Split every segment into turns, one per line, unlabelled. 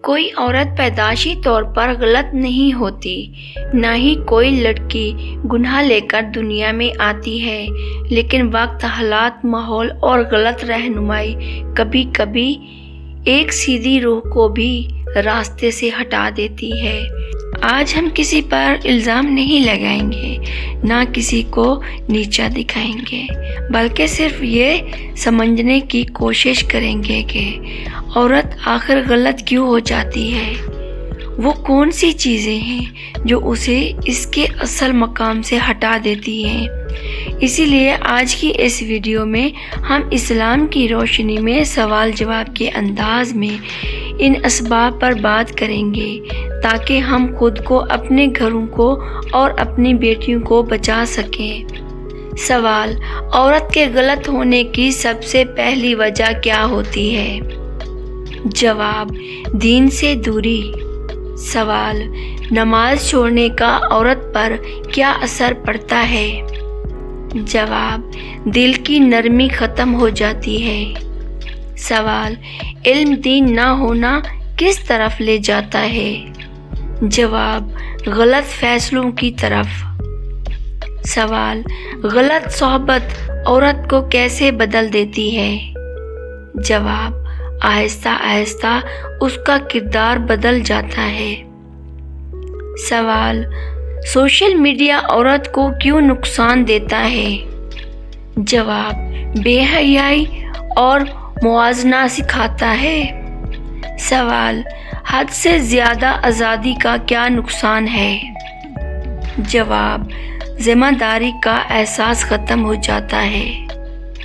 کوئی عورت پیدائشی طور پر غلط نہیں ہوتی، نہ ہی کوئی لڑکی گناہ لے کر دنیا میں آتی ہے، لیکن وقت، حالات، ماحول اور غلط رہنمائی کبھی کبھی ایک سیدھی روح کو بھی راستے سے ہٹا دیتی ہے۔ آج ہم کسی پر الزام نہیں لگائیں گے، نہ کسی کو نیچا دکھائیں گے، بلکہ صرف یہ سمجھنے کی کوشش کریں گے کہ عورت آخر غلط کیوں ہو جاتی ہے، وہ کون سی چیزیں ہیں جو اسے اس کے اصل مقام سے ہٹا دیتی ہیں۔ اسی لیے آج کی اس ویڈیو میں ہم اسلام کی روشنی میں سوال جواب کے انداز میں ان اسباب پر بات کریں گے تاکہ ہم خود کو، اپنے گھروں کو اور اپنی بیٹیوں کو بچا سکیں۔ سوال: عورت کے غلط ہونے کی سب سے پہلی وجہ کیا ہوتی ہے؟ جواب: دین سے دوری۔ سوال: نماز چھوڑنے کا عورت پر کیا اثر پڑتا ہے؟ جواب: دل کی نرمی ختم ہو جاتی ہے۔ سوال: علم دین نہ ہونا کس طرف لے جاتا ہے؟ جواب: غلط فیصلوں کی طرف۔ سوال: غلط صحبت عورت کو کیسے بدل دیتی ہے؟ جواب: آہستہ آہستہ اس کا کردار بدل جاتا ہے۔ سوال: سوشل میڈیا عورت کو کیوں نقصان دیتا ہے؟ جواب: بے حیائی اور موازنہ سکھاتا ہے۔ سوال: حد سے زیادہ آزادی کا کیا نقصان ہے؟ جواب: ذمہ داری کا احساس ختم ہو جاتا ہے۔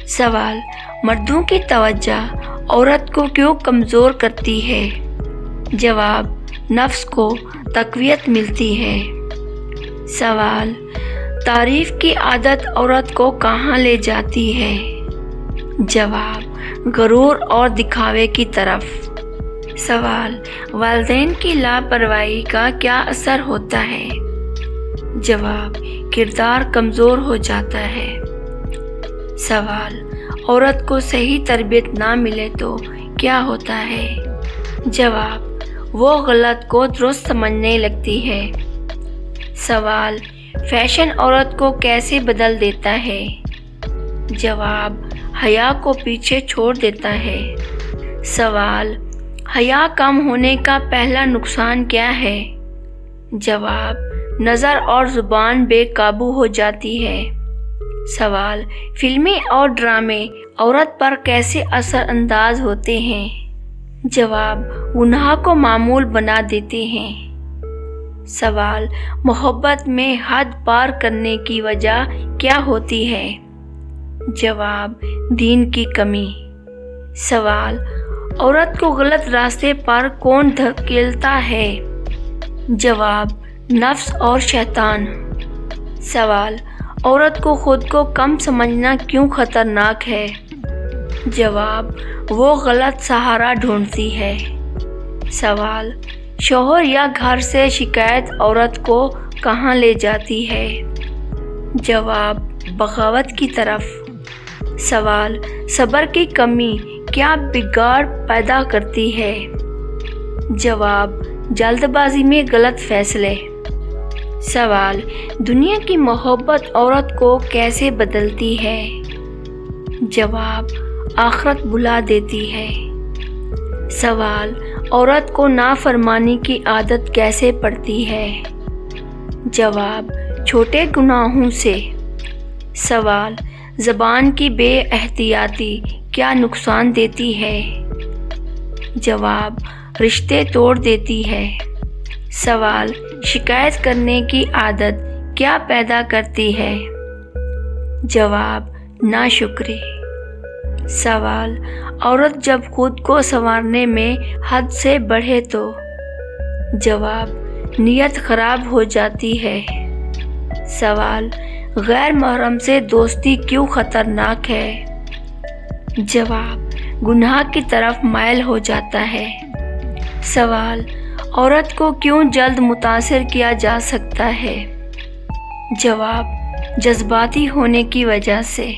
سوال: مردوں کی توجہ عورت کو کیوں کمزور کرتی ہے؟ جواب: نفس کو تقویت ملتی ہے۔ سوال: تعریف کی عادت عورت کو کہاں لے جاتی ہے؟ جواب: غرور اور دکھاوے کی طرف۔ سوال: والدین کی لاپرواہی کا کیا اثر ہوتا ہے؟ جواب: کردار کمزور ہو جاتا ہے۔ سوال: عورت کو صحیح تربیت نہ ملے تو کیا ہوتا ہے؟ جواب: وہ غلط کو درست سمجھنے لگتی ہے۔ سوال: فیشن عورت کو کیسے بدل دیتا ہے؟ جواب: حیا کو پیچھے چھوڑ دیتا ہے۔ سوال: حیا کم ہونے کا پہلا نقصان کیا ہے؟ جواب: نظر اور زبان بے قابو ہو جاتی ہے۔ سوال: فلمیں اور ڈرامے عورت پر کیسے اثر انداز ہوتے ہیں؟ جواب: گناہ کو معمول بنا دیتے ہیں۔ سوال: محبت میں حد پار کرنے کی وجہ کیا ہوتی ہے؟ جواب: دین کی کمی۔ سوال: عورت کو غلط راستے پر کون دھکیلتا ہے؟ جواب: نفس اور شیطان۔ سوال: عورت کو خود کو کم سمجھنا کیوں خطرناک ہے؟ جواب: وہ غلط سہارا ڈھونڈتی ہے۔ سوال: شوہر یا گھر سے شکایت عورت کو کہاں لے جاتی ہے؟ جواب: بغاوت کی طرف۔ سوال: صبر کی کمی کیا بگاڑ پیدا کرتی ہے؟ جواب: جلد بازی میں غلط فیصلے۔ سوال: دنیا کی محبت عورت کو کیسے بدلتی ہے؟ جواب: آخرت بھلا دیتی ہے۔ سوال: عورت کو نافرمانی کی عادت کیسے پڑتی ہے؟ جواب: چھوٹے گناہوں سے۔ سوال: زبان کی بے احتیاطی کیا نقصان دیتی ہے؟ جواب: رشتے توڑ دیتی ہے۔ سوال: شکایت کرنے کی عادت کیا پیدا کرتی ہے؟ جواب: ناشکری۔ سوال: عورت جب خود کو سنوارنے میں حد سے بڑھے تو؟ جواب: نیت خراب ہو جاتی ہے۔ سوال: غیر محرم سے دوستی کیوں خطرناک ہے؟ جواب: گناہ کی طرف مائل ہو جاتا ہے۔ سوال: عورت کو کیوں جلد متاثر کیا جا سکتا ہے؟ جواب: جذباتی ہونے کی وجہ سے۔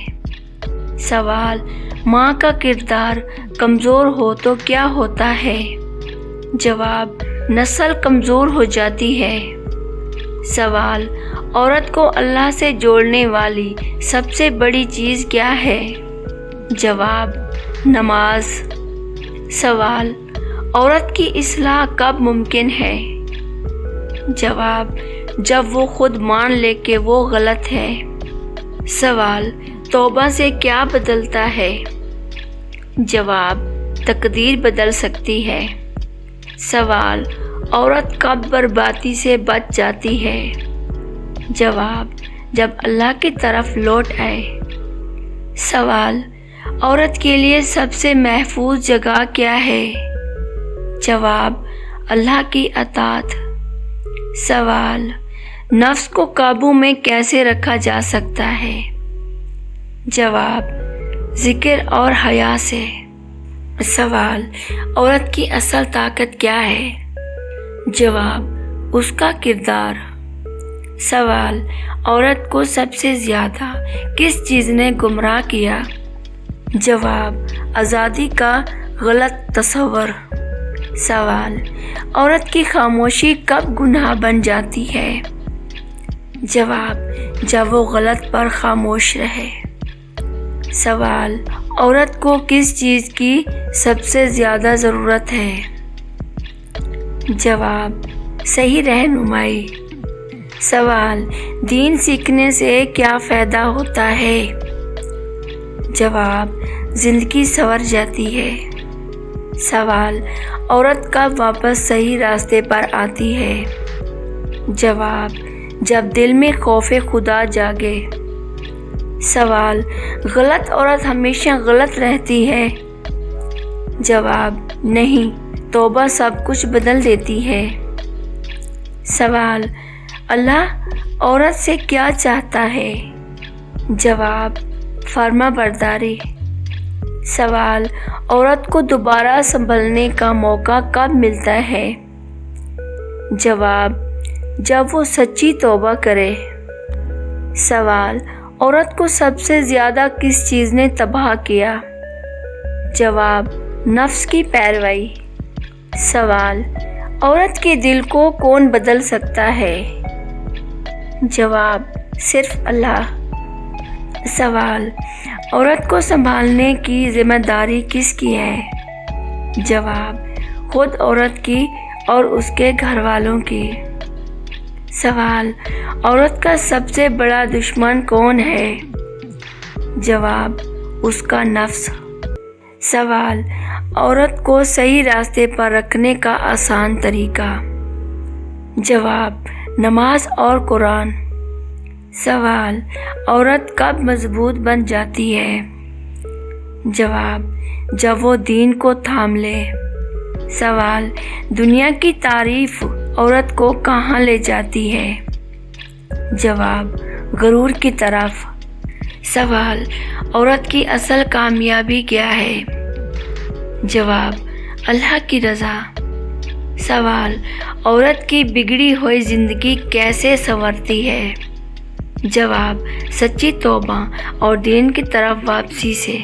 سوال: ماں کا کردار کمزور ہو تو کیا ہوتا ہے؟ جواب، نسل کمزور ہو جاتی ہے۔ سوال، عورت کو اللہ سے جوڑنے والی سب سے بڑی چیز کیا ہے؟ جواب، نماز۔ سوال، عورت کی اصلاح کب ممکن ہے؟ جواب، جب وہ خود مان لے کہ وہ غلط ہے۔ سوال، توبہ سے کیا بدلتا ہے؟ جواب، تقدیر بدل سکتی ہے۔ سوال، عورت کب بربادی سے بچ جاتی ہے؟ جواب، جب اللہ کی طرف لوٹ آئے۔ سوال، عورت کے لیے سب سے محفوظ جگہ کیا ہے؟ جواب، اللہ کی اطاعت۔ سوال، نفس کو قابو میں کیسے رکھا جا سکتا ہے؟ جواب، ذکر اور حیا سے۔ سوال، عورت کی اصل طاقت کیا ہے؟ جواب، اس کا کردار۔ سوال، عورت کو سب سے زیادہ کس چیز نے گمراہ کیا؟ جواب، آزادی کا غلط تصور۔ سوال، عورت کی خاموشی کب گناہ بن جاتی ہے؟ جواب، جب وہ غلط پر خاموش رہے۔ سوال، عورت کو کس چیز کی سب سے زیادہ ضرورت ہے؟ جواب، صحیح رہنمائی۔ سوال، دین سیکھنے سے کیا فائدہ ہوتا ہے؟ جواب، زندگی سنور جاتی ہے۔ سوال، عورت کب واپس صحیح راستے پر آتی ہے؟ جواب، جب دل میں خوف خدا جاگے۔ سوال، غلط عورت ہمیشہ غلط رہتی ہے؟ جواب، نہیں، توبہ سب کچھ بدل دیتی ہے۔ سوال، اللہ عورت سے کیا چاہتا ہے؟ جواب، فرما برداری۔ سوال، عورت کو دوبارہ سنبھلنے کا موقع کب ملتا ہے؟ جواب، جب وہ سچی توبہ کرے۔ سوال، عورت کو سب سے زیادہ کس چیز نے تباہ کیا؟ جواب، نفس کی پیروی۔ سوال، عورت کے دل کو کون بدل سکتا ہے؟ جواب، صرف اللہ۔ سوال، عورت کو سنبھالنے کی ذمہ داری کس کی ہے؟ جواب، خود عورت کی اور اس کے گھر والوں کی۔ سوال، عورت کا سب سے بڑا دشمن کون ہے؟ جواب، اس کا نفس۔ سوال، عورت کو صحیح راستے پر رکھنے کا آسان طریقہ؟ جواب، نماز اور قرآن۔ سوال، عورت کب مضبوط بن جاتی ہے؟ جواب، جب وہ دین کو تھام لے۔ سوال، دنیا کی تعریف عورت کو کہاں لے جاتی ہے؟ جواب، غرور کی طرف۔ سوال، عورت کی اصل کامیابی کیا ہے؟ جواب، اللہ کی رضا۔ سوال، عورت کی بگڑی ہوئی زندگی کیسے سنورتی ہے؟ جواب، سچی توبہ اور دین کی طرف واپسی سے۔